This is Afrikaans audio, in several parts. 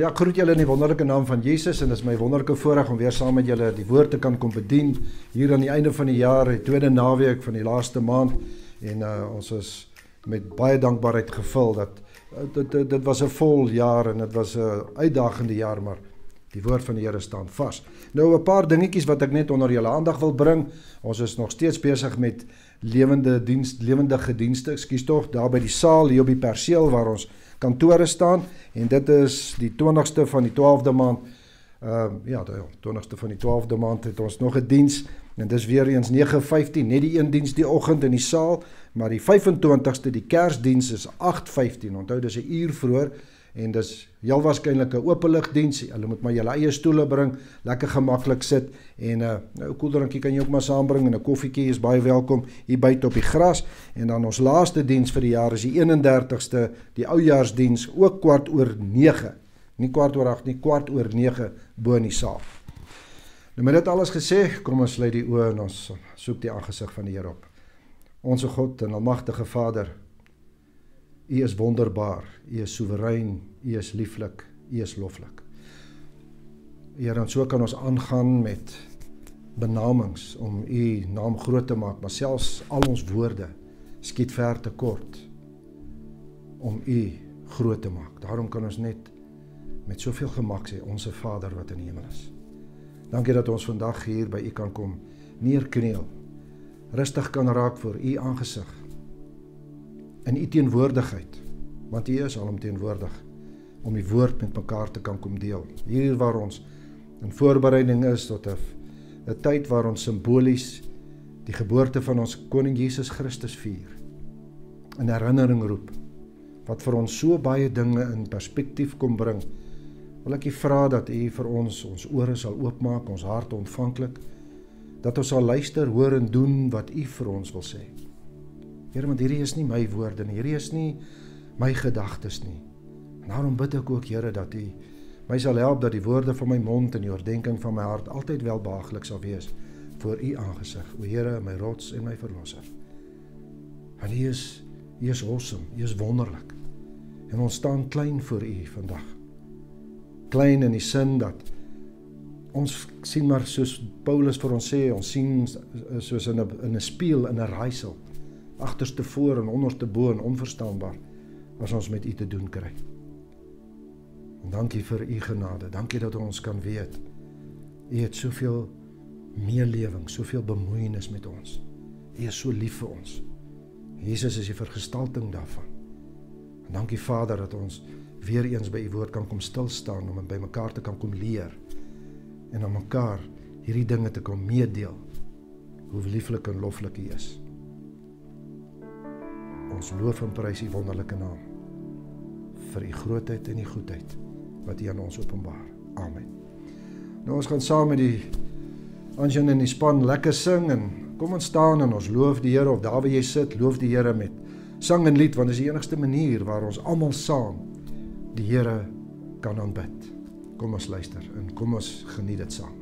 Ja, ek groet julle in die wonderlike naam van Jesus en dit is my wonderlike voorreg om weer saam met julle die woord te kan kom bedien hier aan die einde van die jaar, die tweede naweek van die laaste maand en ons is met baie dankbaarheid gevul dat dit was 'n vol jaar en dit was 'n uitdagende jaar, maar die woord van die Here staan vas. Nou 'n paar dingetjies wat ek net onder julle aandag wil bring. Ons is nog steeds besig met lewendige dienste, daar by die saal hier op die perseel waar ons kantore staan en dit is die 20ste van die 12de maand. Die 20ste van die 12de maand het ons nog 'n diens en dis weer eens 9:15, net die een diens die oggend in die saal, maar die 25ste, die Kersdiens is 8:15. Onthou dis 'n uur vroeër en dis heel waarskynlik 'n openligdiens. Hulle moet maar julle eie stoele bring, lekker gemaklik sit en 'n koeldrankie kan jy ook maar saambring en 'n koffietjie is baie welkom hier buite op die gras. En dan ons laaste diens vir die jaar is die 31ste, die oujaarsdiens, ook 8:15. Nie 8:15 nie, 8:15 bo in die saal. Nou met dit alles gesê, kom ons sluit die oë en ons soek die aangesig van die Here op. Onse God en almagtige Vader, U is wonderbaar, U is soewerein, U is lieflik, U is loflik. Here, en so kan ons aangaan met benamings om U naam groot te maak, maar selfs al ons woorde skiet ver te kort om U groot te maak. Daarom kan ons net met soveel gemak sê, Onse Vader wat in die hemel is. Dankie dat ons vandag hier by U kan kom, neerkniel, rustig kan raak voor U aangesig, in U teenwoordigheid, want U is alomteenwoordig, om die woord met mekaar te kan kom deel. Hier waar ons in voorbereiding is tot 'n tyd waar ons simbolies die geboorte van ons Koning Jesus Christus vier, in herinnering roep, wat vir ons so baie dinge in perspektief kom bring, wil ek U vra dat U vir ons ore sal oopmaak, ons harte ontvanklik, dat ons sal luister, hoor en doen wat U vir ons wil sê. Here, want hierdie is nie my woorde nie, hierdie is nie my gedagtes nie. En daarom bid ek ook, Here, dat U my sal help dat die woorde van my mond en die oordeenking van my hart altyd welbehaaglik sal wees voor U aangesig, o Here, my rots en my verlosser. Want U is awesome, U is wonderlik. En ons staan klein voor U vandag. Klein in die sin dat ons sien maar soos Paulus vir ons sê, ons sien soos in 'n spieël, in 'n raaisel, agterste voor en onderste bo en onverstaanbaar, as ons met U te doen kry. En dankie vir U genade, dankie dat ons kan weet, U het soveel meelewing, soveel bemoeienis met ons. U is so lief vir ons. Jesus is die vergestalting daarvan. En dankie Vader dat ons weer eens by U woord kan kom stilstaan, om by mekaar te kan kom leer, en aan mekaar hierdie dinge te kom meedeel, hoe lieflik en loflik U is. Ons loof en prys U wonderlike naam, vir U grootheid en U goedheid, wat U aan ons openbaar. Amen. Nou ons gaan saam met die Anjan en die span lekker sing, en kom ons staan en ons loof die Here, of daar waar jy sit, loof die Here met sang en lied, want dit is die enigste manier waar ons almal saam die Here kan aanbid. Kom ons luister en kom ons geniet dit saam.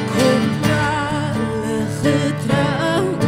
Kom alle getrouwen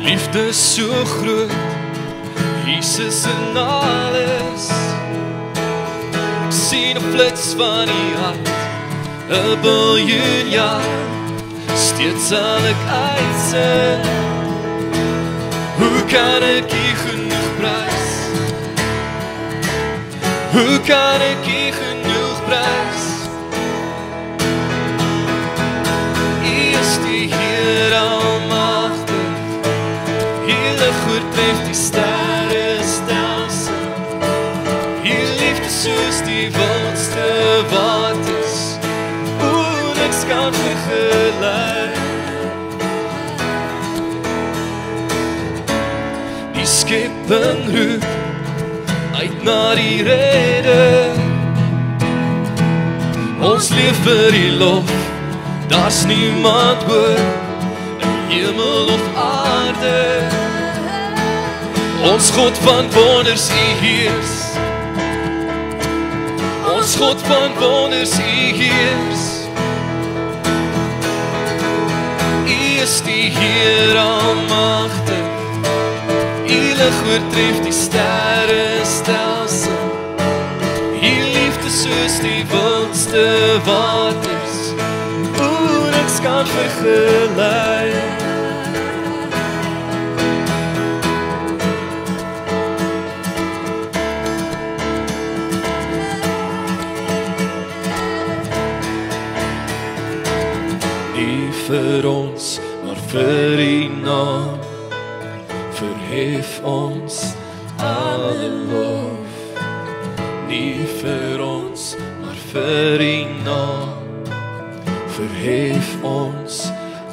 Liefde so groot, Jesus in alles. Ek sien 'n flits van die hart, 'n biljoen jaar, steeds sal ek uitsing. Hoe kan ek U genoeg prys? Hoe kan ek U genoeg prys? U is die Heer almagtig, hele oortref die sterrestelsel. U liefde soos die wildste waters, niks kan vergelyk. Die skepping roep uit na die Redder. Ons leef vir die lof, daar's niemand hoor, in hemel of aarde. Ons God van wonders U heers, ons God van wonders U heers. U is die Heer almagtig, U lig oortref die sterrestelsel. U liefde soos die wildste waters, niks kan vergelyk. Nie vir ons, maar vir U naam, verhef ons alle lof. Nie vir ons, maar vir U naam, verhef ons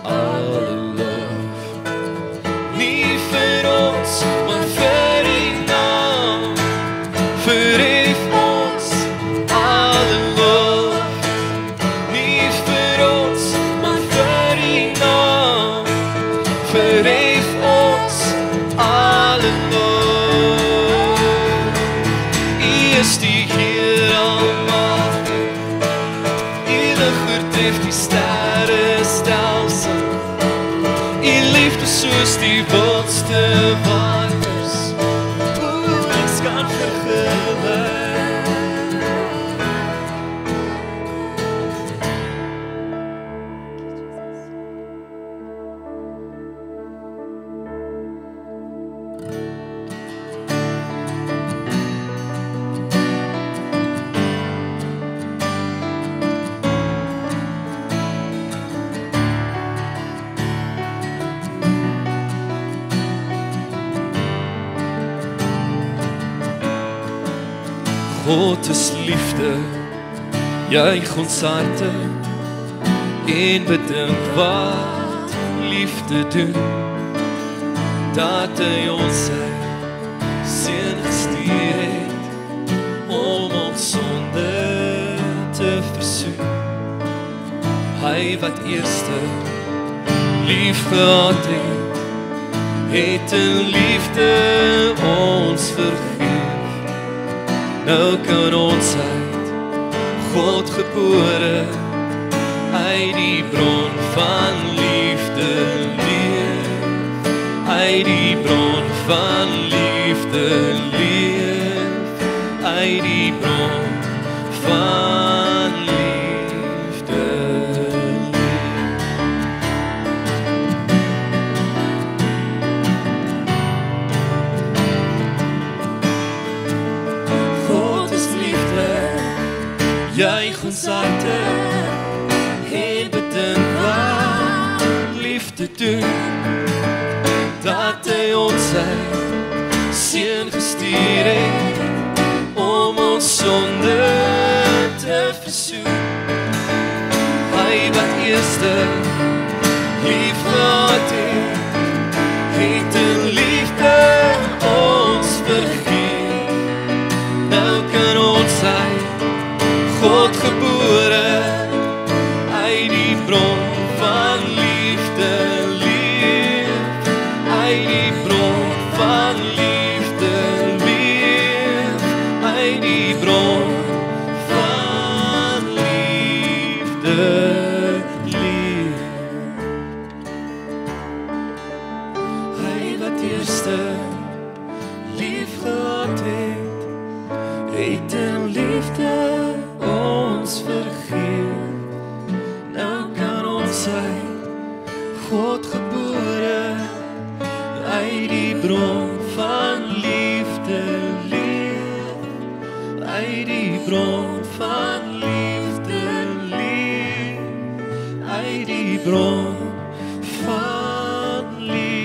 alle lof. Nie vir ons, maar vir U naam, verhef ons alle lof. Nie vir ons, maar vir U naam, verhef ons alle lof. U is die Heer almagtig, U lig oortref die sterrestelsel. U liefde soos die wildste waters, niks kan vergelyk. God is liefde, juig ons harte en bedink wat liefde doen, dat Hy ons sy seun gestuur het om ons sonde te versoen. Hy wat eerste lief gehad het in liefde ons vergeef. Nou kan ons uit God gebore, uit die bron van liefde leef. Uit die bron van liefde leef. Uit die bron van liefde leef. God is liefde, juig ons harte en bedink wat liefde doen, dat Hy ons sy seun gestuur het om ons sonde te versoen. Hy wat eerste lief gehad het in liefde ons vergeef. Nou kan ons uit God gebore, uit die bron van liefde leef. Uit die bron van eerste lief gehad het, het in liefde ons vergeet. Nou kan ons uit God gebore, uit die bron van liefde leef, uit die bron van liefde leef, uit die bron van liefde leef.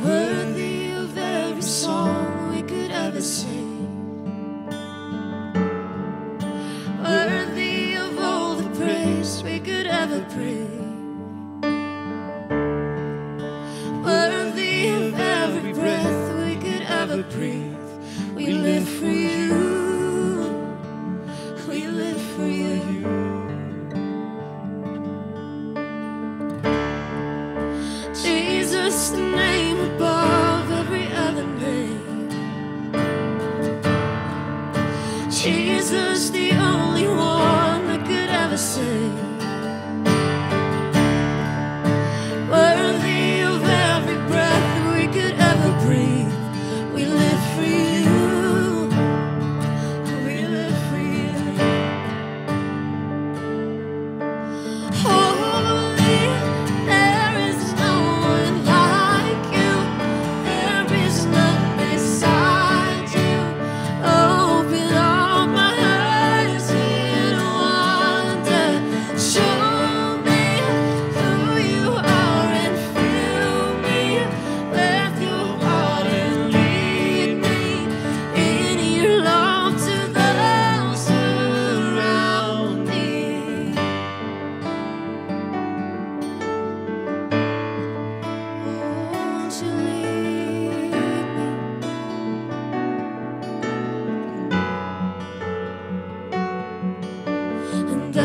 Worthy of every song we could ever sing, worthy of all the praise we could ever pray, worthy of every breath we could ever breathe. We live for you, we live for you. Jesus, the name above every other name. Jesus, the only one that could ever save. Worthy of every breath we could ever breathe. We live for you, we live for you. Holy, there is no one like you. There is none beside you. Open all my eyes in wonder. Show me who you are and fill me with your heart and lead me in your love to those around me. Won't you lead me? And I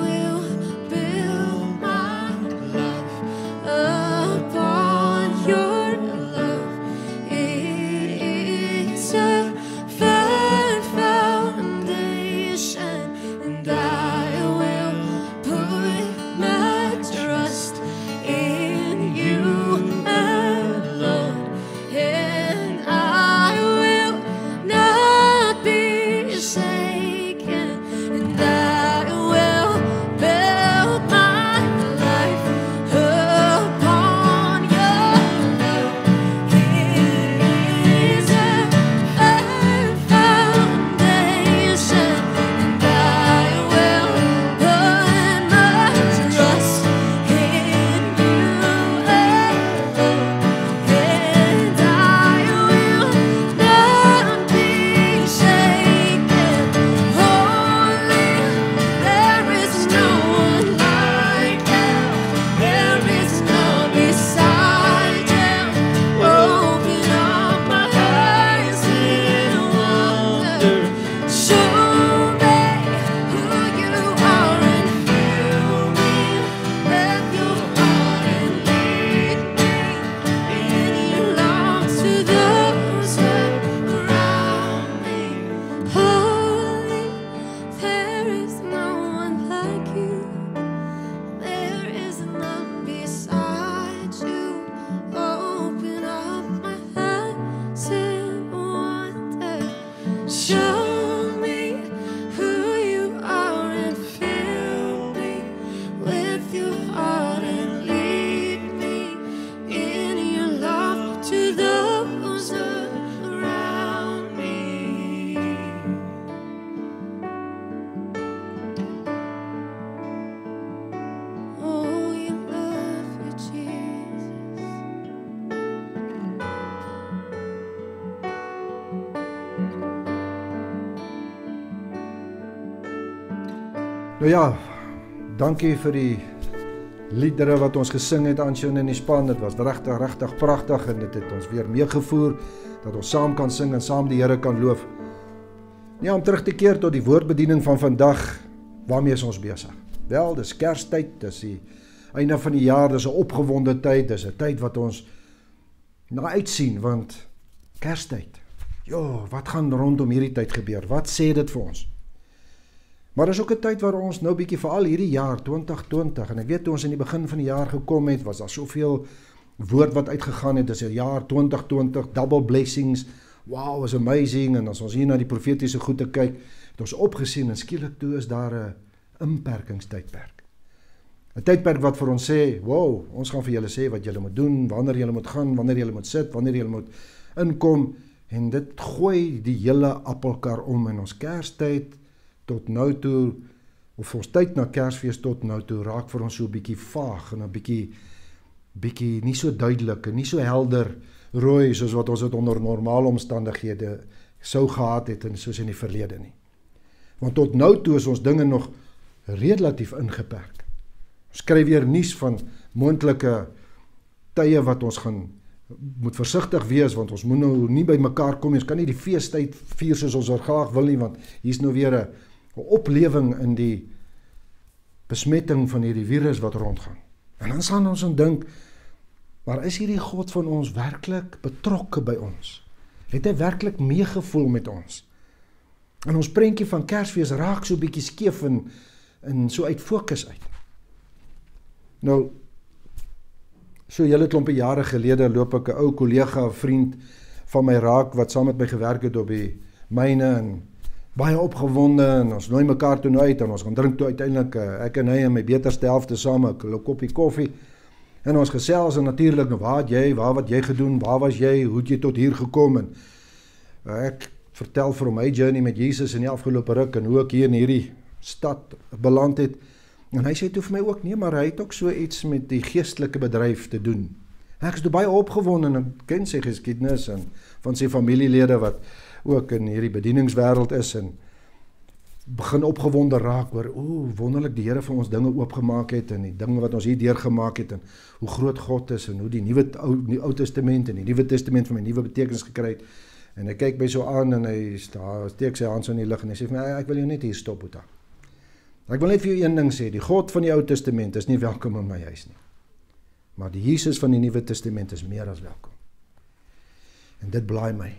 will build my life upon your love. It is a firm foundation, and I will put my trust in you alone, and I will not be shaken, and I will build my life upon your love. It is a firm foundation, and I will put my trust in you alone, and I will not be shaken. Holy, there is no one like you. There is none beside you. Open up my eyes in wonder. Show me who you are and fill me with your heart and lead me in your love to those around me. Holy, there is no one like you. There is none beside you. Open up my eyes in wonder. Show me who you are and fill me with your heart and lead me in your love to those around me. Oh, you love you, Jesus. Nou ja, dankie vir die liedere wat ons gesing het, Ansjon in die span. Dit was regtig pragtig en dit het ons weer meegevoer dat ons saam kan sing en saam die Here kan loof. Ja, om terug te keer tot die woordbediening van vandag, waarmee is ons besig? Wel, dis Kerstyd, dis die einde van die jaar, dis 'n opgewonde tyd, dis 'n tyd wat ons na uitsien, want Kerstyd, wat gaan rondom hierdie tyd gebeur? Wat sê dit vir ons? Maar dis ook 'n tyd waar ons nou bietjie, veral hierdie jaar 2020, en ek weet toe ons in die begin van die jaar gekom het, was daar soveel woord wat uitgegaan het, dis 'n jaar 2020, double blessings, wow, is amazing, en as ons hier na die profetiese goede kyk, het ons opgesien, en skielik toe is daar 'n inperkingstydperk. 'n Tydperk wat vir ons sê, wow, ons gaan vir julle sê wat julle moet doen, wanneer julle moet gaan, wanneer julle moet sit, wanneer julle moet inkom, en dit gooi die hele appelkar om, en ons Kerstyd tot nou toe, of ons tyd na Kersfees tot nou toe, raak vir ons so 'n bietjie vaag, en 'n bietjie nie so duidelik, en nie so helder rooi, soos wat ons dit onder normale omstandighede sou gehad het, en soos in die verlede nie. Want tot nou toe is ons dinge nog relatief ingeperk. Ons kry weer nuus van moontlike tye wat ons moet versigtig wees, want ons moet nou nie by mekaar kom, ons kan nie die feestyd vier soos ons graag wil nie, want hier is nou weer 'n oplewing in die besmetting van hierdie virus wat rondgaan. En dan staan ons en dink, maar is hierdie God van ons werklik betrokke by ons? Het hy werklik meegevoel met ons? En ons prentjie van Kersfees raak so bietjie skeef en so uit fokus uit. Nou, so julle klompie jare gelede loop ek 'n ou kollega, 'n vriend van my raak, wat saam met my gewerk het op die myne, en baie opgewonde, en ons nooi mekaar toe uit, en ons gaan drink toe uiteindelik, ek en hy en my beterste helfte saam, 'n koppie koffie, en ons gesels, en natuurlik, nou, waar wat jy gedoen, waar was jy, hoe het jy tot hier gekom, en ek vertel vir hom my journey met Jesus in die afgelope ruk, en hoe ek hier in hierdie stad beland het, en hy sê toe vir my ook, nee, maar hy het ook so iets met die geestelike bedryf te doen. Ek is toe baie opgewonde, en ek ken sy geskiedenis, en van sy familielede wat ook in hierdie bedieningswêreld is, en begin opgewonde raak oor, wonderlik die Here vir ons dinge oopgemaak het, en die dinge wat ons hier deurgemaak het, en hoe groot God is, en hoe die Ou Testament en die Nuwe Testament vir my nuwe betekenis gekry het, en hy kyk my so aan, en hy steek sy hand so in die lug, en hy sê vir my, ek wil jou net hier stop, Boeta. Ek wil net vir jou een ding sê, die God van die Ou Testament is nie welkom in my huis nie, maar die Jesus van die Nuwe Testament is meer as welkom. En dit blaai my.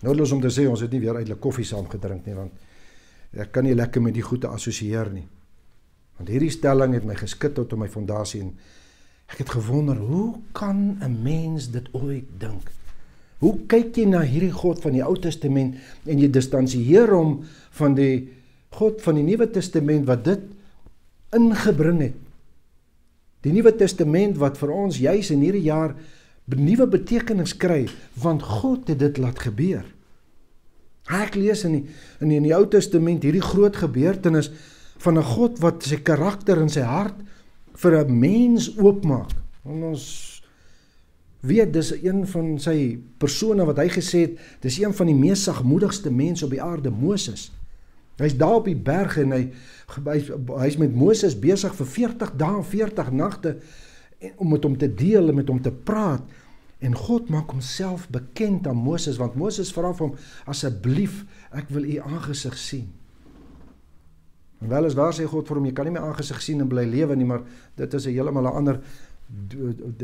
Noodloos om te sê, ons het nie weer uitlik koffie saam gedrink nie, want ek kan nie lekker met die goed te assosieer nie. Want hierdie stelling het my geskit tot op my fondasie, en ek het gewonder, hoe kan 'n mens dit ooit dink? Hoe kyk jy na hierdie God van die Ou Testament, en jy distansieer hom van die God van die Nuwe Testament, wat dit ingebring het? Die Nuwe Testament wat vir ons juis in hierdie jaar nuwe betekenis kry, want God het dit laat gebeur. Ek lees in die Ou Testament hierdie groot gebeurtenis van 'n God wat sy karakter en sy hart vir 'n mens oopmaak. En ons weet, dis een van sy persone wat hy gesê het, dis een van die mees sagmoedigste mense op die aarde, Moses. Hy's daar op die berg, en hy's met Moses besig vir 40 dae en 40 nagte, om met hom te deel en met hom te praat, en God maak homself bekend aan Moses, want Moses vra vir hom, asseblief, ek wil u aangesig sien. En weliswaar sê God vir hom, jy kan nie my aangesig sien en bly lewe nie, maar dit is heeltemal 'n ander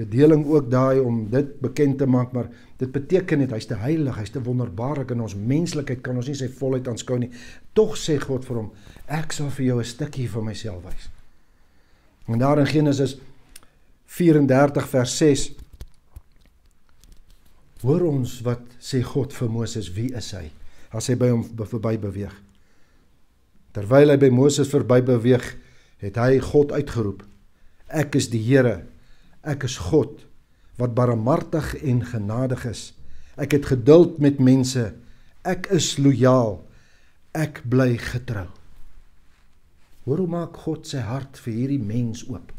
deling ook daai om dit bekend te maak, maar dit beteken net, hy's te heilig, hy's te wonderbaarlik, in ons menslikheid kan ons nie sy volheid aanskou nie. Tog sê God vir hom, ek sal vir jou 'n stukkie van myself wys. En daar in Genesis 34 vers 6, hoor ons wat sê God vir Moses, wie is hy, as hy by hom verby beweeg. Terwyl hy by Moses verby beweeg, het hy God uitgeroep, ek is die Here, ek is God, wat barmhartig en genadig is, ek het geduld met mense, ek is lojaal, ek bly getrou. Hoor hoe maak God sy hart vir hierdie mens oop?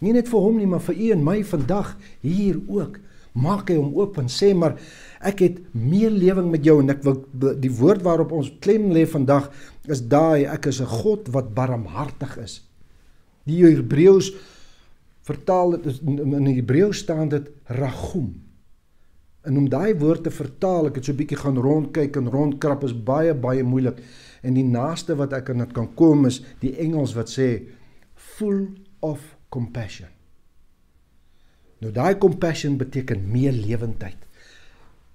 Nie net vir hom nie, maar vir u en my vandag, hier ook, maak hy hom oop en sê, maar ek het meelewing met jou, en ek wil, die woord waarop ons klem lê vandag, is daai, ek is 'n God wat barmhartig is. Die Hebreëus vertaal dit, in die Hebreëus staan dit ragum. En om daai woord te vertaal, ek het so 'n bietjie gaan rondkyk en rondkrap, is baie, baie moeilik. En die naaste wat ek aan dit kan kom is die Engels wat sê, full of compassion. Nou daai compassion beteken meelewendheid.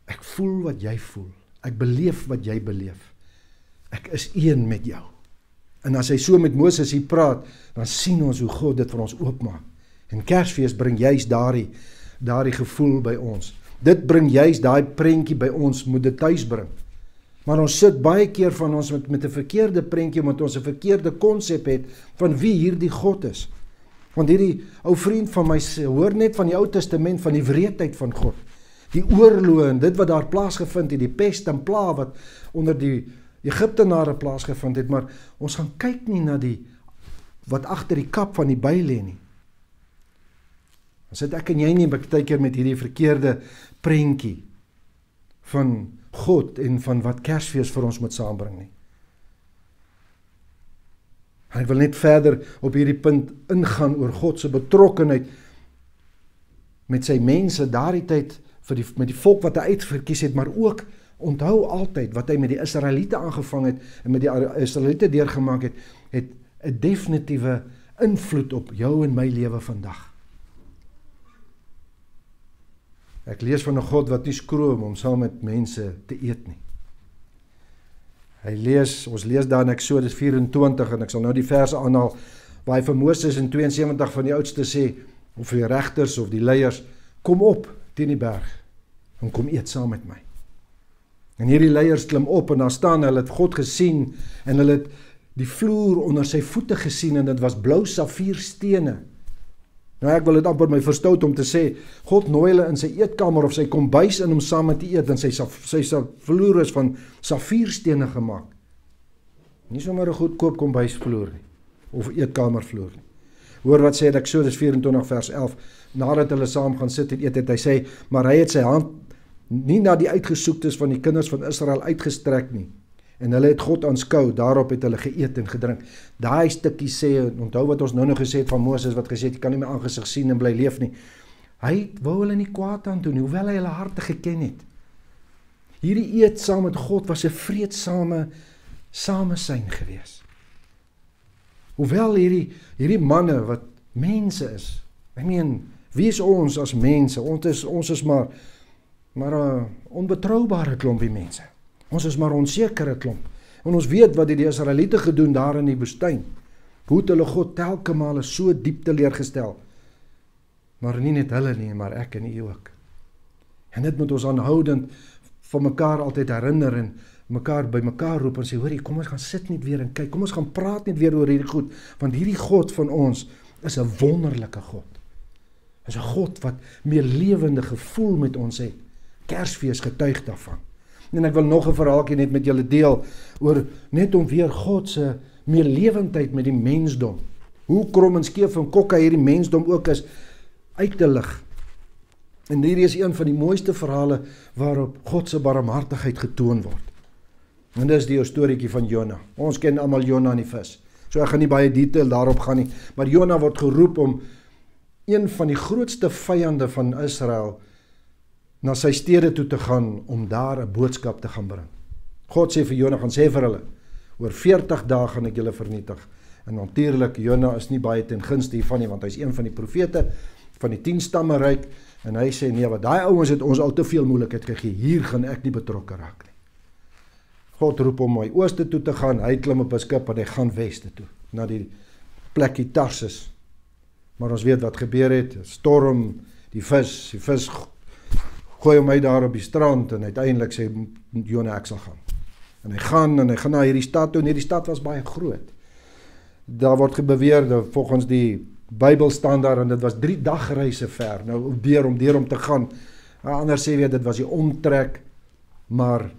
Ek voel wat jy voel. Ek beleef wat jy beleef. Ek is een met jou. En as hy so met Moses hier praat, dan sien ons hoe God dit vir ons oopmaak. En Kersfees bring juist daardie gevoel by ons. Dit bring juist daai prentjie by ons, moet dit tuis bring. Maar ons sit baie keer van ons met 'n verkeerde prentjie, omdat ons 'n verkeerde konsep het van wie hierdie God is. Want hierdie ou vriend van my hoor net van die Ou Testament, van die wreedheid van God. Die oorloë en dit wat daar plaasgevind het, die pest en pla wat onder die Egiptenare plaasgevind het, maar ons gaan kyk nie na wat agter die kap van die by lê nie. Dan sit ek en jy nie baie keer met hierdie verkeerde prentjie van God en van wat Kersfees vir ons moet saambring nie. Ek wil net verder op hierdie punt ingaan oor God se betrokkenheid met sy mense daardie tyd met die volk wat hy uitverkies het, maar ook onthou altyd wat hy met die Israeliete aangevang het en met die Israeliete deurgemaak het 'n definitiewe invloed op jou en my lewe vandag. Ek lees van 'n God wat nie skroom om saam met mense te eet nie. Ons lees daar in Eksodus 24 en ek sal nou die verse aanhaal waar hy vir Moses en 72 van die oudste sê, of die regters of die leiers, kom op teen die berg en kom eet saam met my. En hierdie leiers klim op en daar staan, hulle het God gesien en hulle het die vloer onder sy voete gesien en dit was blou safierstene. Nou ek wil dit amper my verstout om te sê, God nooi hulle in sy eetkamer of sy kombuis in om saam met te eet en sy vloer is van safierstene gemaak. Nie sommer 'n goedkoop kombuisvloer nie, of eetkamervloer nie. Hoor wat sê Eksodus 24 vers 11, nadat hulle saam gaan sit en eet, het hy sê, maar hy het sy hand nie na die uitgesoektes van die kinders van Israel uitgestrek nie. En hulle het God aanskou, daarop het hulle geëet en gedrink. Daai stukkie sê, onthou wat ons nou gesê het van Moses, wat gesê het, jy kan nie my aangesig sien en bly leef nie. Hy wou hulle nie kwaad aan doen, hoewel hy hulle harte geken het. Hierdie eet saam met God was 'n vreedsame samesyn gewees. Hoewel hierdie manne wat mense is, wie is ons as mense? Ons is maar 'n onbetroubare klompie mense. Ons is maar onsekere klomp. En ons weet wat die Israeliete gedoen daar in die woestyn. Hoe het hulle God telke male so diep teleurgestel. Maar nie net hulle nie, maar ek en u ook. En dit moet ons aanhoudend van mekaar altyd herinner en mekaar by mekaar roep en sê, hoorie, kom ons gaan sit net weer en kyk, kom ons gaan praat net weer oor hierdie goed, want hierdie God van ons is 'n wonderlike God. Is 'n God wat meer lewende gevoel met ons het. Kersfees getuig daarvan. En ek wil nog 'n verhaaltjie net met julle deel oor net om weer God se meelewendheid met die mensdom. Hoe krom en skeef en kokka hierdie mensdom ook is uit te lig. En hierdie is een van die mooiste verhale waarop God se barmhartigheid getoon word. En dis die storieetjie van Jona. Ons ken almal Jona en die vis. So ek gaan nie baie detail daarop gaan nie, maar Jona word geroep om een van die grootste vyande van Israel na sy stede toe te gaan om daar 'n boodskap te gaan bring. God sê vir Jona, gaan sê vir hulle, oor 40 dae gaan ek julle vernietig. En natuurlik, Jona is nie baie ten gunste hiervan nie, want hy is een van die profete van die 10 stamme ryk, en hy sê, nee, wat daai ouens het ons al te veel moeilikheid gegee, hier gaan ek nie betrokke raak nie. God roep om my ooste toe te gaan, hy klim op 'n skip en hy gaan weste toe, na die plekkie Tarsus. Maar ons weet wat gebeur het, storm, die vis gooi hom uit daar op die strand, en uiteindelik sê Jona, ek sal gaan. En hy gaan na hierdie stad toe, en hierdie stad was baie groot. Daar word beweer, volgens die Bybel staan daar, en dit was 3 dagreise ver, nou om te gaan. Anders sê weer, dit was die omtrek, maar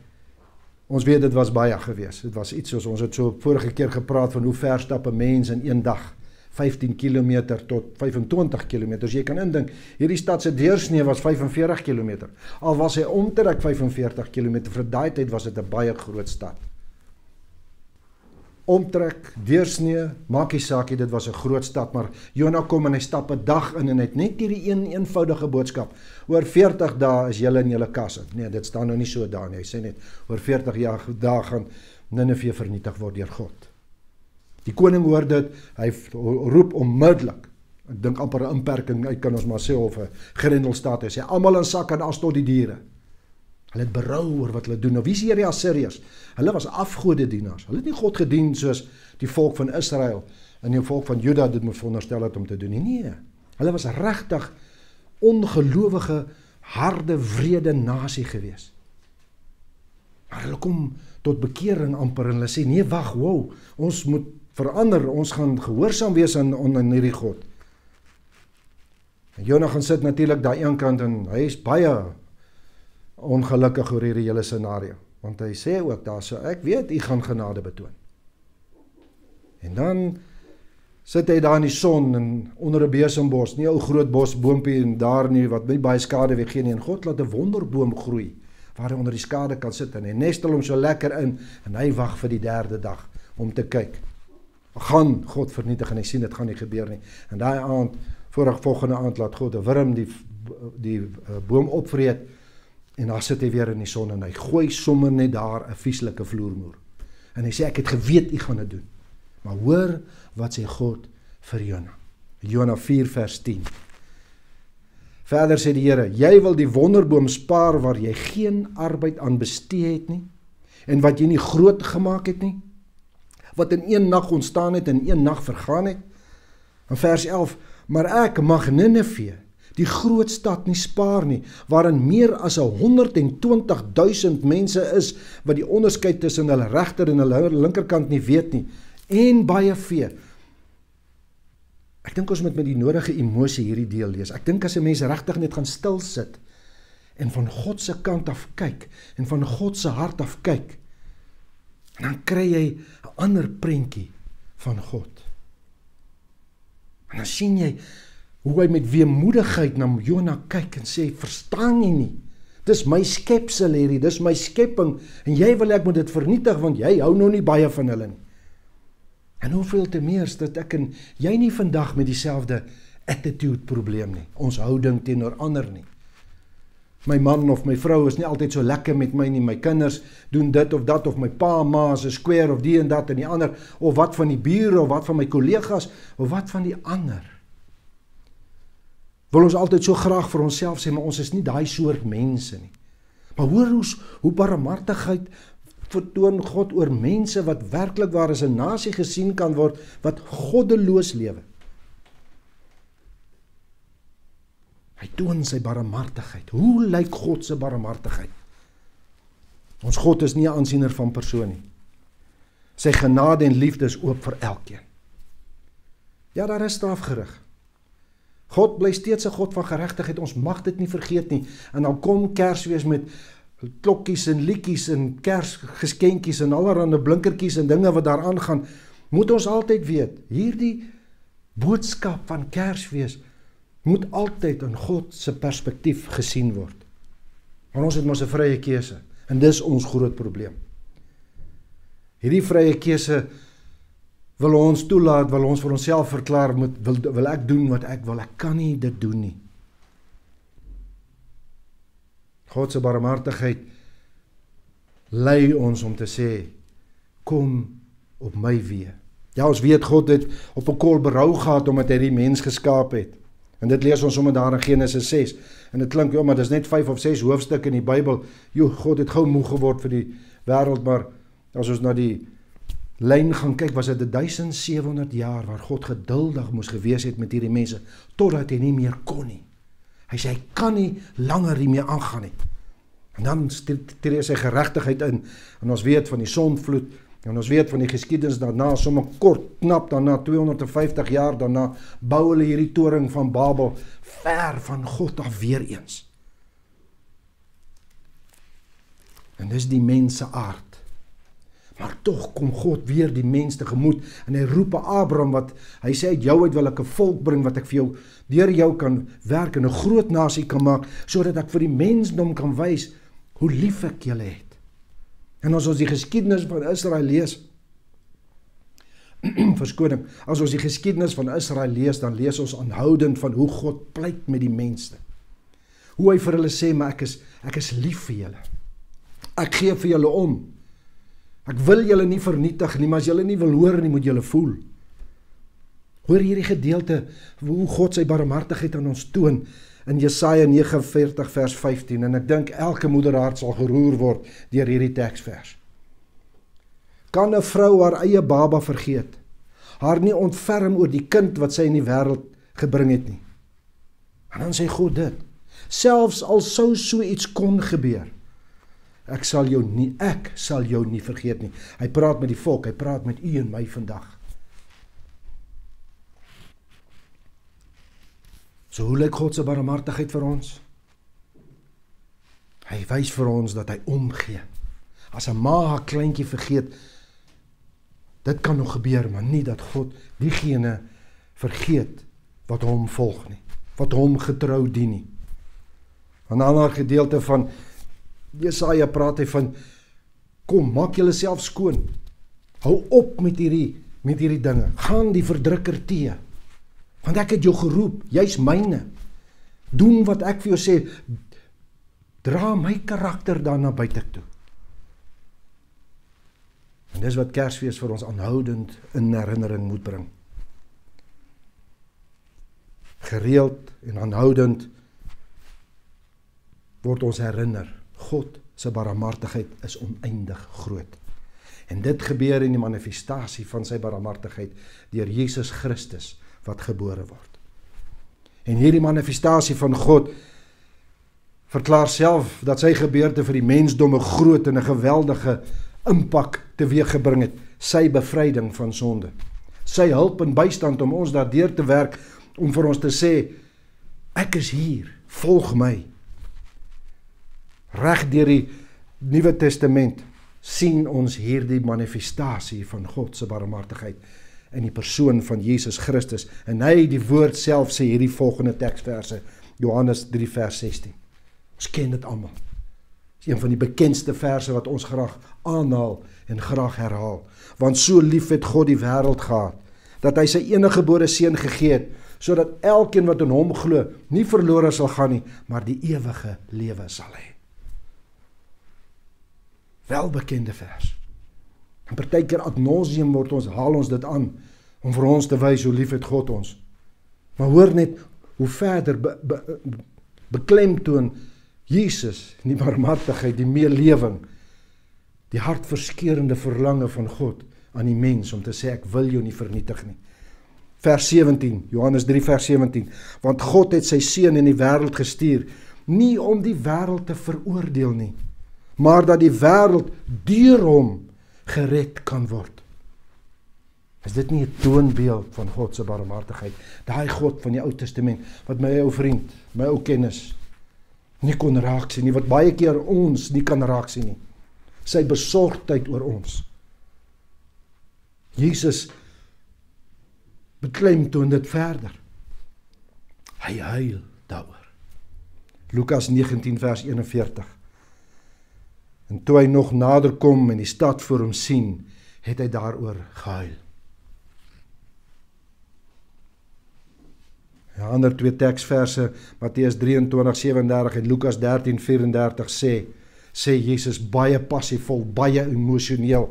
ons weet, dit was baie gewees. Dit was iets soos, ons het so vorige keer gepraat van hoe ver stap 'n mens in een dag. 15 km tot 25 km. Jy kan indink, hierdie stad se deursnee was 45 km. Al was hy omtrek 45 km, vir daai tyd was dit 'n baie groot stad. omtrek, deursnee, maak nie saak nie, dit was 'n groot stad, maar Jona kom en hy stap 'n dag in en hy het net hierdie eenvoudige boodskap. Oor 40 dae is julle in julle kasse. Nee, dit staan nou nie so daar nie. Hy sê net, oor 40 dae gaan Nineve vernietig word deur God. Die koning hoor dit, hy roep onmiddellik. Ek dink amper 'n inperking uit kan ons maar sê, of 'n grendelstaat. Hy sê, almal in sak en as tot die diere. Hulle het berou oor wat hulle doen. Nou wie is hier die Assiriërs? Hulle was afgodedienaars. Hulle het nie God gedien soos die volk van Israel en die volk van Juda dit moet veronderstel het om te doen. Nee, hulle was regtig ongelowige, harde, wrede nasie gewees. Maar hulle kom tot bekering amper en hulle sê, nee, wag, wow, ons moet verander, ons gaan gehoorsaam wees aan hierdie God. En Jona gaan sit natuurlik daai een kant en hy is baie ongelukkig oor hierdie hele scenario, want hy sê ook daar so, ek weet, u gaan genade betoon. En dan sit hy daar in die son en onder 'n besembos, nie 'n ou groot bosboompie en daar nie wat nie baie skade weggee nie, en God laat 'n wonderboom groei waar hy onder die skade kan sit en hy nestel hom so lekker in en hy wag vir die 3de dag om te kyk. Gaan God vernietig en hy sien dit gaan nie gebeur nie. En daai aand, volgende aand laat God 'n wurm die boom opvreet en daar sit hy weer in die son en hy gooi sommer net daar 'n vieslike vloermoer. En hy sê ek het geweet u gaan dit doen. Maar hoor wat sê God vir Jona. Jona 4 vers 10. Verder sê die Here, jy wil die wonderboom spaar waar jy geen arbeid aan bestee het nie en wat jy nie groot gemaak het nie, wat in een nag ontstaan het en in een nag vergaan het. In vers 11, maar ek mag Nineve, die groot stad nie spaar nie, waarin meer as 120.000 mense is, wat die onderskeid tussen hulle regter en hulle linkerkant nie weet nie, en baie vee. Ek dink ons moet met die nodige emosie hierdie deel lees. Ek dink as 'n mens regtig net gaan stil sit, en van God se kant af kyk, en van God se hart af kyk, en dan kry jy 'n ander prentjie van God. En dan sien jy hoe hy met weemoedigheid na Jona kyk en sê, verstaan jy nie? Dis my skepsel hierdie, dis my skepping, en jy wil ek moet dit vernietig, want jy hou nou nie baie van hulle nie. En hoeveel te meer dat ek en jy nie vandag met dieselfde attitude probleem nie, ons houding teenoor ander nie. My man of my vrou is nie altyd so lekker met my nie, my kinders doen dit of dat, of my pa en ma is 'n square of die en dat en die ander, of wat van die bure, of wat van my kollegas, of wat van die ander. Wil ons altyd so graag vir onsself sê, maar ons is nie daai soort mense nie. Maar hoor hoe barmhartigheid vertoon God oor mense wat werklik waar as 'n nasie gesien kan word, wat goddeloos lewe. Hy toon sy barmhartigheid. Hoe lyk God se barmhartigheid? Ons God is nie 'n aansiener van persoon nie. Sy genade en liefde is oop vir elkeen. Ja, daar is strafgerig. God bly steeds 'n God van geregtigheid, ons mag dit nie vergeet nie. En dan kom Kersfees met klokkies en liedjies en Kersgeskenkies en allerlei blinkertjies en dinge wat daar aangaan. Moet ons altyd weet, hierdie boodskap van Kersfees moet altyd in God se perspektief gesien word. Maar ons het mos 'n vrye keuse en dis ons groot probleem. Hierdie vrye keuse wil ons toelaat, wil ons vir onsself verklaar, wil ek doen wat ek wil, ek kan nie dit doen nie. God se barmhartigheid lei ons om te sê, kom op my weë. Ja, ons weet God het op 'n kol berou gehad omdat hy die mens geskaap het. En dit lees ons sommer daar in Genesis 6. En dit klink, ja, maar dis net 5 of 6 hoofstukke in die Bybel. God het gou moeg geword vir die wêreld, maar as ons na die lyn gaan kyk, was dit 1700 jaar waar God geduldig moes gewees het met hierdie mense, totdat hy nie meer kon nie. Hy sê, hy kan nie langer hiermee aangaan nie. En dan tree sy geregtigheid in, en ons weet van die sonvloed, en ons weet van die geskiedenis daarna, sommer knap daarna, 250 jaar daarna, bou hulle hierdie toring van Babel, ver van God af weer eens. En dis die mens se aard. Maar tog kom God weer die mens tegemoet, en hy roep aan Abraham, wat hy sê, uit jou uit wil ek 'n volk bring, wat ek vir jou, deur jou kan werk, en 'n groot nasie kan maak, sodat ek vir die mensdom kan wys, hoe lief ek julle het. En as ons die geskiedenis van Israel lees, verskoning, as ons die geskiedenis van Israel lees, dan lees ons aanhoudend van hoe God pleit met die mense. Hoe hy vir hulle sê, maar ek is lief vir julle. Ek gee vir julle om. Ek wil julle nie vernietig nie, maar as julle nie wil hoor nie, moet julle voel. Hoor hierdie gedeelte, hoe God sy barmhartigheid aan ons toon, in Jesaja 49 vers 15, en ek dink elke moederhart sal geroer word deur hierdie teksvers. Kan 'n vrou haar eie baba vergeet, haar nie ontferm oor die kind wat sy in die wêreld gebring het nie? En dan sê God dit, selfs al sou so iets kon gebeur, ek sal jou nie vergeet nie. Hy praat met die volk, hy praat met u en my vandag. So hoe lyk God se barmhartigheid vir ons? Hy wys vir ons dat hy omgee. As 'n ma haar kleintjie vergeet, dit kan nog gebeur, maar nie dat God diegene vergeet wat hom volg nie, wat hom getrou dien nie. 'n ander gedeelte van Jesaja praat hy van, kom, maak julle self skoon. Hou op met hierdie dinge. Gaan die verdrukker teë. Want ek het jou geroep, jy's myne. Doen wat ek vir jou sê. Dra my karakter dan na buite toe. En dis wat Kersfees vir ons aanhoudend in herinnering moet bring. Gereeld en aanhoudend word ons herinner, God se barmhartigheid is oneindig groot. En dit gebeur in die manifestasie van sy barmhartigheid deur Jesus Christus wat gebore word. En hierdie manifestasie van God verklaar self dat sy gebeurte vir die mensdom 'n groot en 'n geweldige impak teweeggebring het, sy bevryding van sonde. Sy hulp en bystand om ons daardeur te werk, om vir ons te sê, ek is hier, volg my. Reg deur die Nuwe Testament sien ons hierdie manifestasie van God se barmhartigheid in die persoon van Jesus Christus. En hy, die woord self, sê hierdie volgende teksverse, Johannes 3 vers 16. Ons ken dit almal. Dit is een van die bekendste verse wat ons graag aanhaal en graag herhaal. Want so lief het God die wêreld gehad, dat hy sy eniggebore seun gegee het, sodat elkeen wat in hom glo, nie verlore sal gaan nie, maar die ewige lewe sal hê. Welbekende vers. En partykeer ad nauseam haal ons dit aan, om vir ons te wys hoe lief het God ons. Maar hoor net, hoe verder beklemtoon Jesus, die barmhartigheid, die meelewing, die hartverskeurende verlange van God aan die mens, om te sê, ek wil jou nie vernietig nie. Vers 17, Johannes 3 vers 17, want God het sy seun in die wêreld gestuur, nie om die wêreld te veroordeel nie, maar dat die wêreld deur hom gered kan word. Is dit nie 'n toonbeeld van God se barmhartigheid? Daai God van die Ou Testament, wat my ou vriend, my ou kennis, nie kon raak sien nie, wat baie keer ons nie kan raak sien nie. Sy besorgdheid oor ons. Jesus beklemtoon dit verder. Hy huil daaroor. Lukas 19 vers 41. En toe hy nog nader kom en die stad voor hom sien, het hy daaroor gehuil. Ja, ander twee teksverse, Matteus 23:37 en Lukas 13:34 sê Jesus baie passievol, baie emosioneel.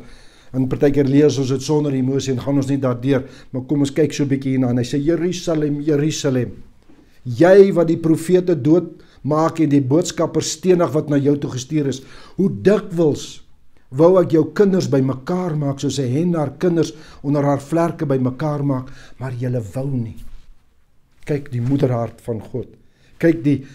En partykeer lees ons dit sonder emosie en gaan ons nie daardeur, maar kom ons kyk so 'n bietjie hierna en hy sê, Jerusalem, Jerusalem, jy wat die profete doodmaak en die boodskappers stenig wat na jou toe gestuur is, hoe dikwels wou ek jou kinders bymekaar maak, soos 'n hen haar kinders onder haar vlerke bymekaar maak, maar julle wou nie. Kyk die moederhart van God. Kyk die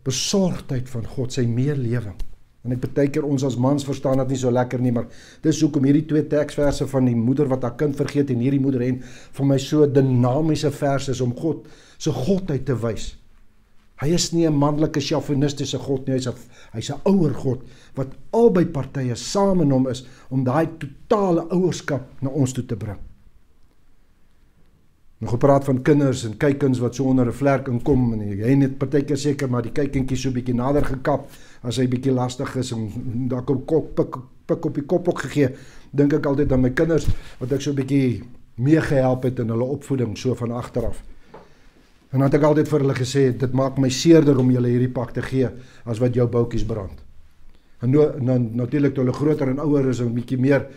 besorgdheid van God, sy meelewing. En ek partykeer ons as mans verstaan dit nie so lekker nie, maar dis hoekom hierdie twee teksverse van die moeder wat haar kind vergeet en hierdie moeder en vir my so dinamiese vers is om God, so Godheid te wys. Hy is nie 'n manlike chauvinistiese God nie, hy's 'n ouer God, wat albei partye saam in hom is, om daai totale ouerskap na ons toe te bring. Nog gepraat van kinders en kykens wat so onder 'n vlerk inkom en jy net partykeer seker maar die kykentjie so bietjie nader gekap as hy bietjie lastig is en daar kom pik op die kop ook gegee. Dink ek altyd aan my kinders, wat ek so 'n bietjie meegehelp het in hulle opvoeding, so van agteraf. En dan het ek altyd vir hulle gesê, dit maak my seerder om julle hierdie pak te gee, as wat jou boutjies brand. En natuurlik, toe hulle groter en ouer is, en 'n bietjie meer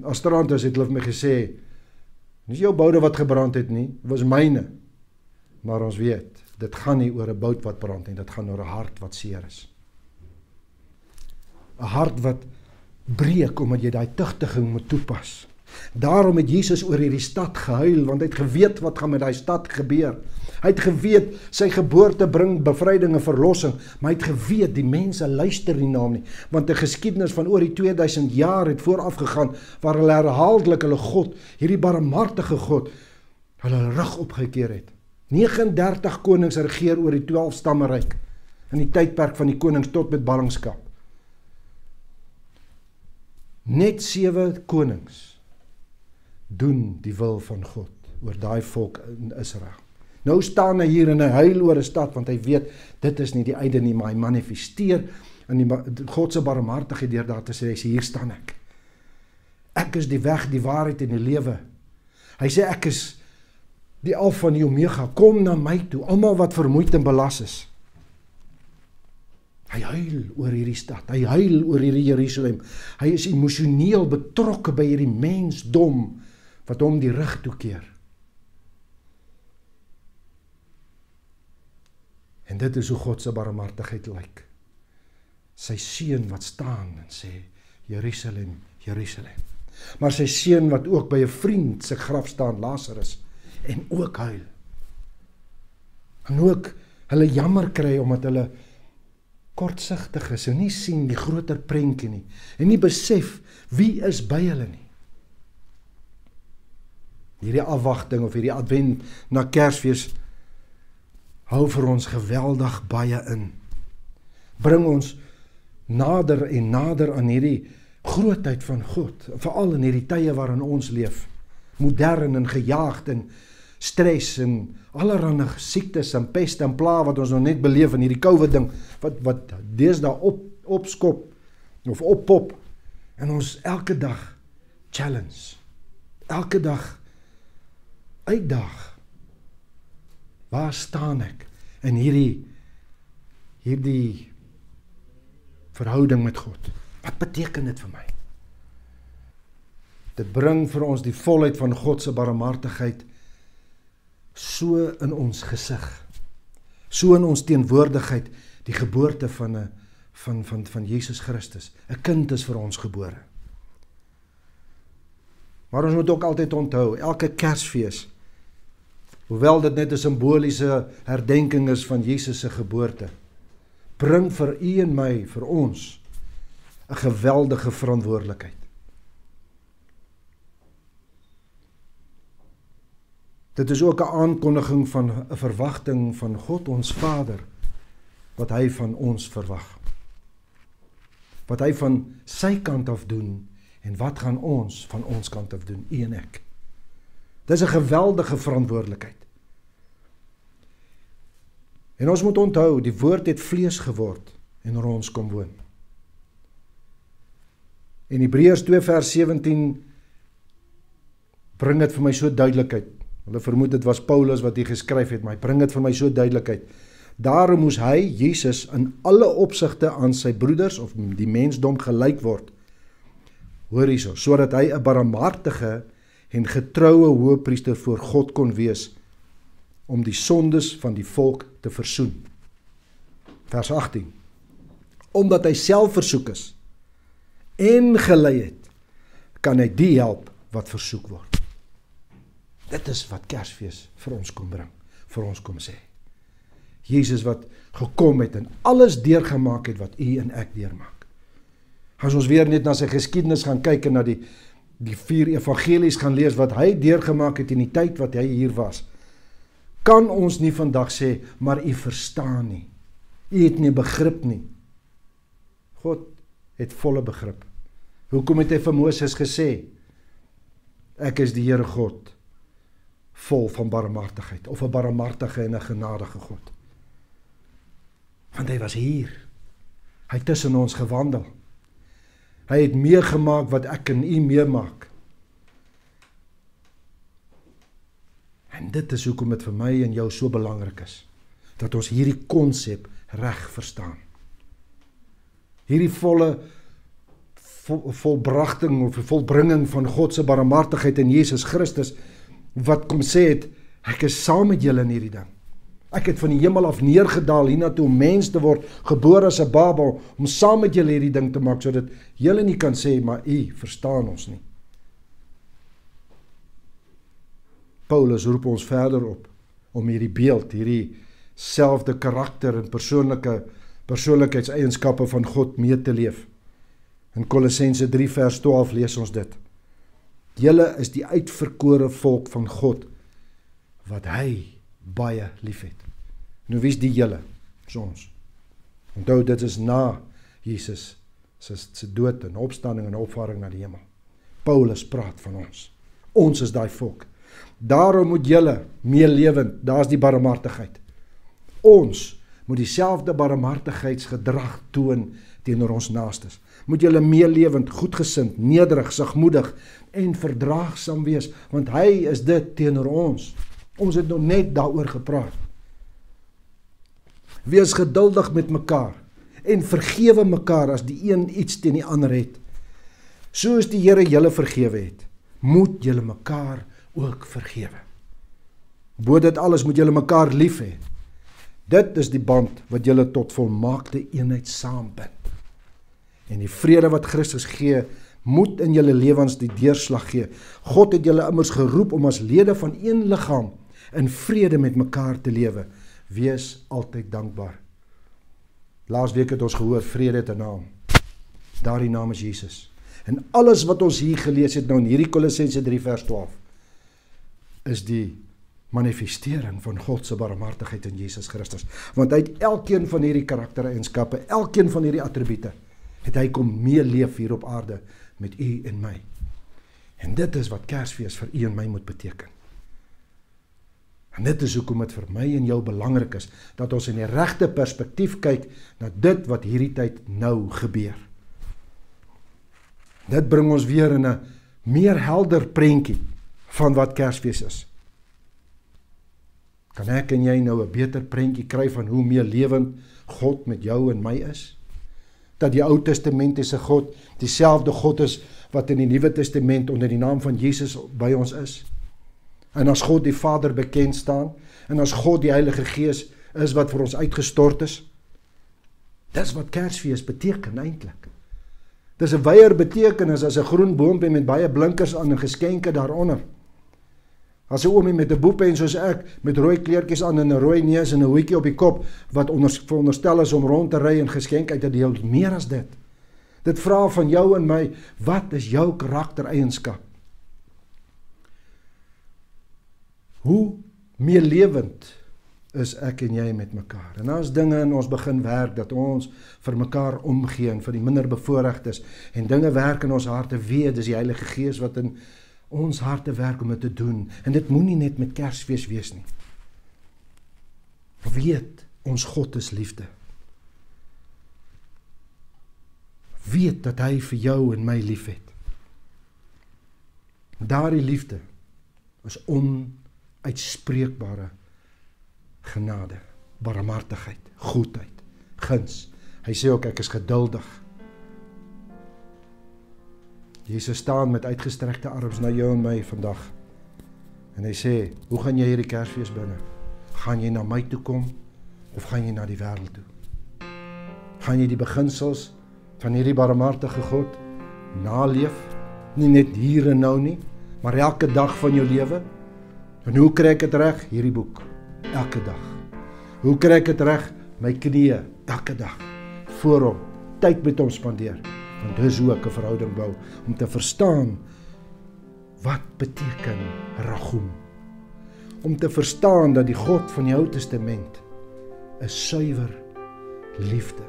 astrant is, het hulle vir my gesê, nie jou boude wat gebrand het nie, dit was myne. Maar ons weet, dit gaan nie oor 'n bout wat brand nie, dit gaan oor 'n hart wat seer is. 'n Hart wat breek, omdat jy daai tugtiging moet toepas. Daarom het Jesus oor hierdie stad gehuil, want hy het geweet wat gaan met daai stad gebeur. Hy het geweet, sy geboorte bring bevryding en verlossing, maar hy het geweet, die mense luister nie na hom nie, want 'n geskiedenis van oor die 2000 jaar het vooraf gegaan, waar hulle herhaaldelik hulle God, hierdie barmhartige God, hulle rug opgekeer het. 39 konings regeer oor die 12 stammeryk, in die tydperk van die konings tot met ballingskap. Net 7 konings doen die wil van God oor daai volk in Israel. Nou staan hy hier en hy huil oor 'n stad, want hy weet, dit is nie die einde nie, maar hy manifesteer in die God se barmhartigheid deur daar te sê, hy sê, hier staan ek. Ek is die weg, die waarheid en die lewe. Hy sê, ek is die Alfa en die Omega, kom na my toe, almal wat vermoeid en belas is. Hy huil oor hierdie stad, hy huil oor hierdie Jerusalem, hy is emosioneel betrokke by hierdie mensdom, wat hom die rug toekeer. En dit is hoe God se barmhartigheid lyk. Sy seun wat staan en sê, Jerusalem, Jerusalem. Maar sy seun wat ook by 'n vriend se graf staan, Lazarus, en ook huil. En ook hulle jammer kry, omdat hulle kortsigtig is, en nie sien die groter prentjie nie, en nie besef, wie is by hulle nie. Hierdie afwagting, of hierdie advent na Kersfees, hou vir ons geweldig baie in. Bring ons nader en nader aan hierdie grootheid van God, veral in hierdie tye waarin ons leef, modern en gejaagd en stres en allerhande siektes en pest en pla wat ons nog net beleef in hierdie COVID ding, wat deesdae opskop of oppop, en ons elke dag challenge, elke dag uitdag. Waar staan ek in hierdie verhouding met God? Wat beteken dit vir my? Dit bring vir ons die volheid van God se barmhartigheid so in ons gesig, so in ons teenwoordigheid, die geboorte van Jesus Christus. 'n Kind is vir ons gebore. Maar ons moet ook altyd onthou, elke Kersfees, hoewel dit net 'n simboliese herdenking is van Jesus se geboorte, bring vir u en my, vir ons, 'n geweldige verantwoordelikheid. Dit is ook 'n aankondiging van 'n verwagting van God ons Vader, wat hy van ons verwag. Wat hy van sy kant af doen, en wat gaan ons van ons kant af doen, u en ek. Dit is 'n geweldige verantwoordelikheid. En ons moet onthou, die woord het vlees geword en oor ons kom woon. En Hebreërs 2 vers 17 bring dit vir my so duidelikheid. Hulle vermoed dit was Paulus wat hier geskryf het, maar hy bring dit vir my so duidelikheid. Daarom moes hy, Jesus, in alle opsigte aan sy broeders of die mensdom gelyk word. Hoor hierso, sodat hy 'n barmhartige en getroue hoëpriester voor God kon wees, om die sondes van die volk te versoen. Vers 18. Omdat hy self versoek is en gelei het, kan hy die help wat versoek word. Dit is wat Kersfees vir ons kom bring, vir ons kom sê. Jesus wat gekom het en alles deurgemaak het wat u en ek deurmaak. As ons weer net na sy geskiedenis gaan kyk en na die 4 evangelies gaan lees wat hy deurgemaak het in die tyd wat hy hier was, kan ons nie vandag sê, maar u verstaan nie. U het nie begrip nie. God het volle begrip. Hoekom het hy vir Moses gesê, ek is die Here God, vol van barmhartigheid, of 'n barmhartige en 'n genadige God. Want hy was hier. Hy het tussen ons gewandel. Hy het meegemaak wat ek en u meemaak. En dit is hoekom dit vir my en jou so belangrik is, dat ons hierdie konsep reg verstaan. Hierdie volbragting of volbringing van God se barmhartigheid in Jesus Christus, wat kom sê het, ek is saam met julle in hierdie ding. Ek het van die hemel af neergedaal hiernatoe om mens te word, gebore as 'n baba, om saam met julle hierdie ding te maak, sodat julle nie kan sê, maar u verstaan ons nie. Paulus roep ons verder op, om hierdie beeld, hierdie selfde karakter en persoonlikheidseienskappe van God mee te leef. In Kolossense 3 vers 12 lees ons dit. Julle is die uitverkore volk van God, wat hy baie lief het. Nou wie is die julle? Ons. Onthou, dit is na Jesus se dood en opstanding en opvaring na die hemel. Paulus praat van ons. Ons is daai volk. Daarom moet julle meelewend, daar is die barmhartigheid. Ons moet dieselfde barmhartigheidsgedrag toon teenoor ons naastes. Moet julle meelewend, goedgesind, nederig, sagmoedig en verdraagsaam wees, want hy is dit teenoor ons. Ons het nog net daaroor gepraat. Wees geduldig met mekaar en vergewe mekaar as die een iets teen die ander het. Soos die Here julle vergewe het, moet julle mekaar ook vergewe. Bo dit alles moet julle mekaar lief hê. Dit is die band wat julle tot volmaakte eenheid saambind. En die vrede wat Christus gee, moet in julle lewens die deurslag gee. God het julle immers geroep om as lede van een liggaam in vrede met mekaar te lewe. Wees altyd dankbaar. Laasweek het ons gehoor, vrede het 'n naam. Daardie naam is Jesus. En alles wat ons hier gelees het nou in hierdie Kolossense 3 vers 12, is die manifestering van God se barmhartigheid in Jesus Christus. Want hy het elkeen van hierdie karaktereienskappe, elkeen van hierdie attribute, het hy kom meeleef hier op aarde met u en my. En dit is wat Kersfees vir u en my moet beteken. En dit is hoekom dit vir my en jou belangrik is, dat ons in die regte perspektief kyk na dit wat hierdie tyd nou gebeur. Dit bring ons weer in 'n meer helder prentjie van wat Kersfees is. Kan ek en jy nou 'n beter prentjie kry van hoe meer lewend God met jou en my is? Dat die Ou Testamentiese God dieselfde God is wat in die Nuwe Testament onder die naam van Jesus by ons is. En as God die Vader bekend staan, en as God die Heilige Gees is wat vir ons uitgestort is, dis wat Kersfees beteken eintlik. Dis 'n wyeer betekenis as 'n groen boompie met baie blinkers aan en geskenke daaronder. As 'n oomie met 'n boepen soos ek, met rooi kleertjies aan en 'n rooi neus en 'n hoedjie op die kop, wat veronderstel is om rond te ry en geskenk uit te deel, meer as dit. Dit vra van jou en my, wat is jou karaktereienskap? Hoe meelewend is ek en jy met mekaar? En as dinge in ons begin werk, dat ons vir mekaar omgee en vir die minder bevoorregtes, en dinge werk in ons harte, weet, dis die Heilige Gees wat in ons harte werk om dit te doen. En dit moet nie net met Kersfees wees nie. Weet, ons God is liefde. Weet dat hy vir jou en my lief het. Daardie liefde is onuitspreekbare genade, barmhartigheid, goedheid, guns. Hy sê ook, ek is geduldig. Jesus staan met uitgestrekte arms na jou en my vandag. En hy sê, hoe gaan jy hierdie Kersfees binne? Gaan jy na my toe kom, of gaan jy na die wêreld toe? Gaan jy die beginsels van hierdie barmhartige God naleef? Nie net hier en nou nie, maar elke dag van jou lewe? En hoe kry ek dit reg? Hierdie boek, elke dag. Hoe kry ek dit reg? My knieë, elke dag. Voor hom, tyd met hom spandeer. Want dis hoe ek 'n verhouding bou, om te verstaan, wat beteken ragum? Om te verstaan dat die God van die Ou Testament is suiwer liefde,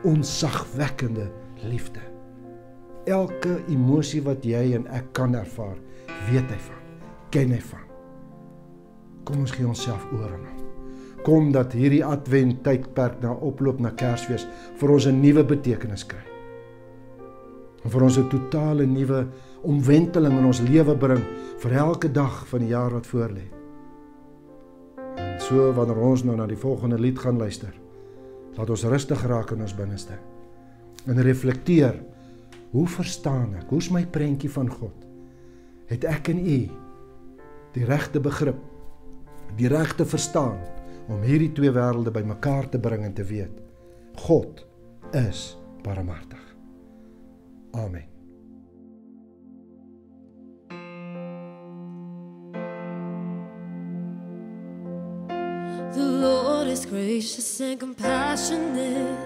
onsagwekkende liefde. Elke emosie wat jy en ek kan ervaar, weet hy van, ken hy van. Kom ons gee onsself oor aan hom. Kom dat hierdie advent tydperk na oploop na Kersfees vir ons 'n nuwe betekenis kry. en vir ons 'n totale nuwe omwenteling in ons lewe bring vir elke dag van die jaar wat voorlê. En so wanneer ons nou na die volgende lied gaan luister, laat ons rustig raak in ons binneste en reflekteer, hoe verstaan ek, hoe is my prentjie van God? Het ek en u die regte begrip, die regte verstaan, om hierdie twee wêrelde by mekaar te bring en te weet, God is barmhartig. Amen. The Lord is gracious and compassionate,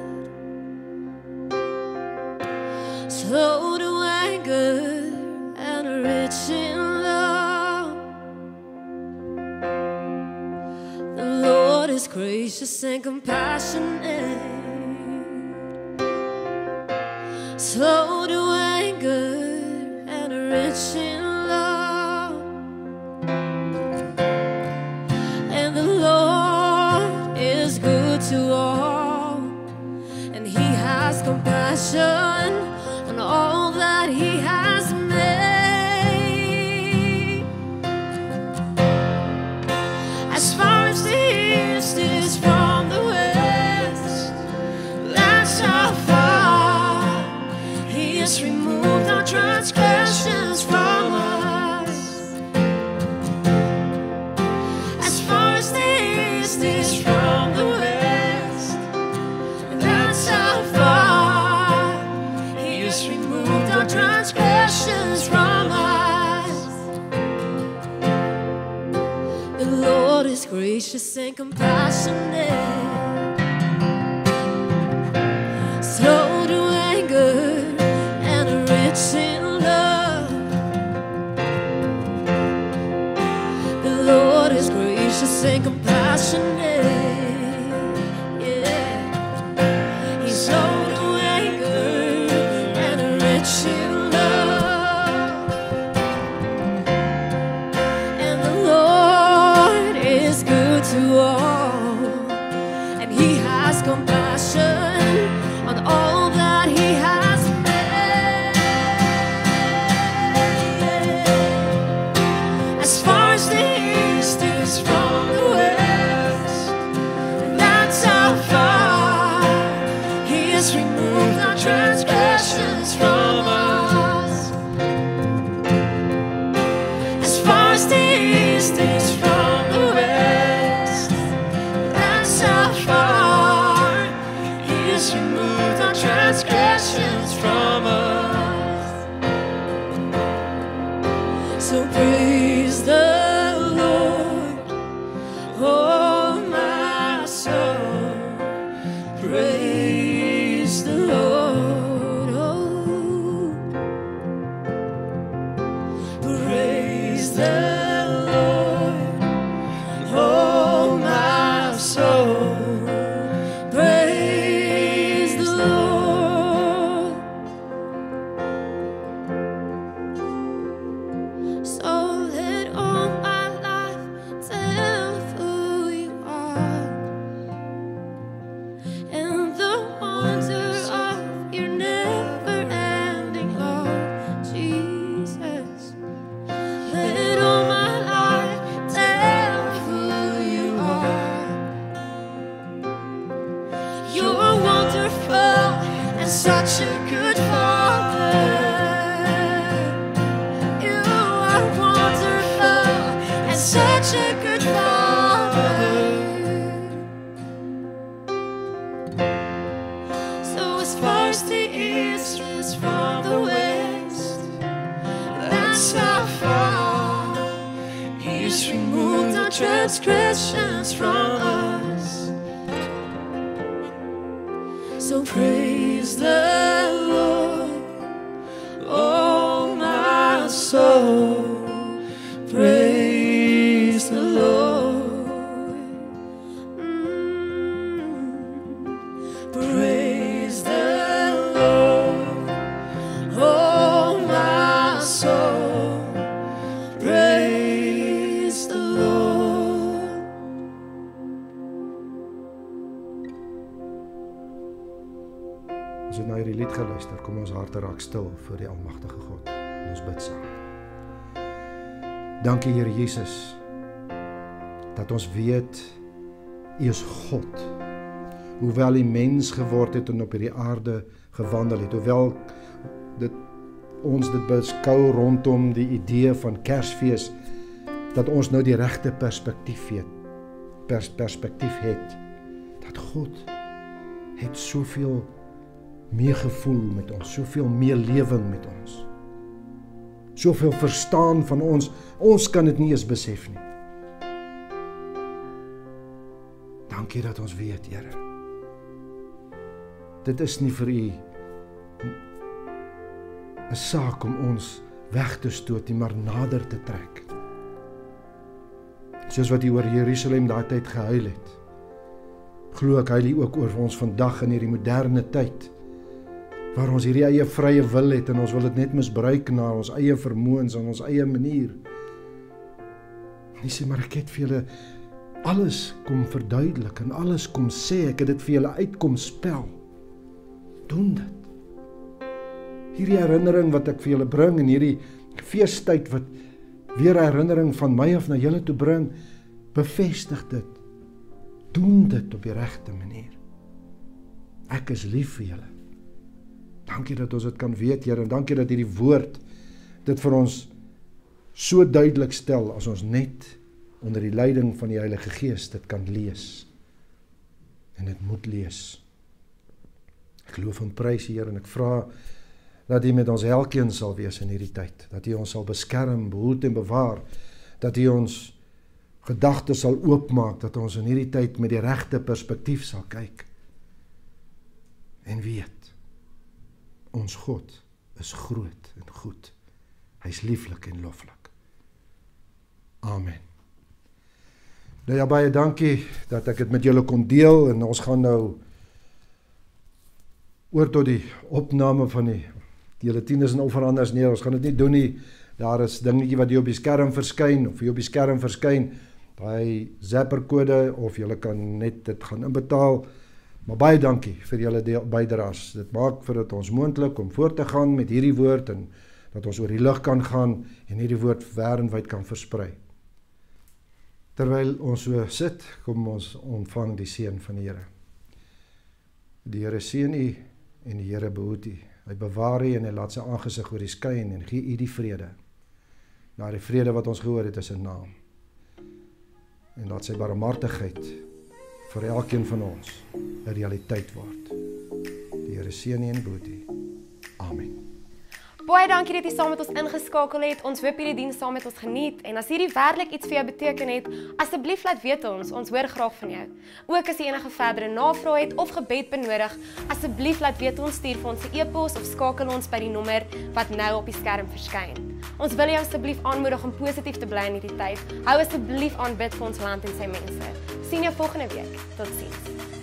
slow to anger and rich in love. The Lord is gracious and compassionate, slow to anger and rich in love. And the Lord is good to all, and He has compassion on all that He has made. As far as the east is from the west, that's how far He has removed our transgressions from us. As far as the east is from the west, that's how far He has removed our transgressions from us. The Lord is gracious and compassionate, slow to anger and rich in love. The Lord is gracious and compassionate, yeah. He's slow to anger and rich in love. And the Lord is good to all, and He has compassion on all that He has made. As far as the east is from the west, that's how far He has removed our transgressions from us. As far as the east is from the west, that's how far He has removed our transgressions from us. So praise the Lord, oh my soul. Praise the Lord, oh. Praise the Lord, oh my soul. Praise the Lord. So let all my life tell of who You are, and the wonder of Your never-ending love, Jesus. Let all my life tell of who You are. You're wonderful and such a good Father. You are wonderful and such a good Father. So as far as the east is from the west, that's how far He's removed our transgressions from us. So praise the Lord, oh my soul. Praise the Lord. Praise the Lord, oh my soul. Praise the Lord. As jy na hierdie lied geluister luister. Kom ons harte raak stil voor die almagtige God. En ons bid saam. Dankie Here Jesus, dat ons weet, U is God. Hoewel U mens geword het en op hierdie aarde gewandel het, hoewel ons dit beskou rondom die idee van Kersfees, dat ons nou die regte perspektief het, dat God het soveel meegevoel met ons, soveel meelewing met ons, soveel verstaan van ons kan dit nie eens besef nie. Dankie dat ons weet, Here, dit is nie vir U 'n saak om ons weg te stoot nie, maar nader te trek. Soos wat U oor Jerusalem daai tyd gehuil het, glo ek huil U ook oor ons vandag in hierdie moderne tyd, waar ons hierdie eie vrye wil het en ons wil dit net misbruik na ons eie vermoëns en ons eie manier. En U sê, maar ek het vir julle alles kom verduidelik en alles kom sê, ek het dit vir julle uitkom spel. Doen dit. Hierdie herinnering wat ek vir julle bring en hierdie feestyd wat weer 'n herinnering van my af na julle toe bring, bevestig dit. Doen dit op die regte manier. Ek is lief vir julle. Dankie dat ons dit kan weet, Here, en dankie dat hierdie woord dit vir ons so duidelik stel as ons net onder die leiding van die Heilige Gees dit kan lees. En dit moet lees. Ek loof en prys U, Here, en ek vra dat U met ons elkeen sal wees in hierdie tyd, dat U ons sal beskerm, behoed en bewaar, dat U ons gedagtes sal oopmaak, dat ons in hierdie tyd met die regte perspektief sal kyk en weet, ons God is groot en goed. Hy is lieflik en loflik. Amen. Nou ja, baie dankie dat ek dit met julle kon deel, en ons gaan nou oor tot die opname van die julle tieners en offeranders neer. Ons gaan dit nie doen nie. Daar is dingetjie wat hier op die skerm verskyn, of hier op die skerm verskyn, daai zapperkode, of julle kan net dit gaan inbetaal. Maar baie dankie vir julle bydraes. Dit maak vir dit ons moontlik om voort te gaan met hierdie woord, en dat ons oor die lig kan gaan en hierdie woord wêreldwyd kan versprei. Terwyl ons so sit, kom ons ontvang die seën van die Here. Die Here seën u en die Here behoed u. Hy bewaar u en hy laat sy aangesig oor u skyn en gee u die vrede. Na die vrede wat ons gehoor het is 'n naam. En laat sy barmhartigheid vir elkeen van ons 'n realiteit word. Die Here seën u en behoed u. Amen. Baie dankie dat jy saam met ons ingeskakel het. Ons hoop hierdie diens saam met ons geniet. En as hierdie werklik iets vir jou beteken het, asseblief laat weet ons hoor graag van jou. Ook as jy enige verdere navrae het of gebed benodig, asseblief laat weet ons, stuur vir ons 'n e-pos of skakel ons by die nommer wat nou op die skerm verskyn. Ons wil jou asseblief aanmoedig om positief te bly in hierdie tyd. Hou asseblief aan bid vir ons land en sy mense. Sien jou volgende week. Totsiens.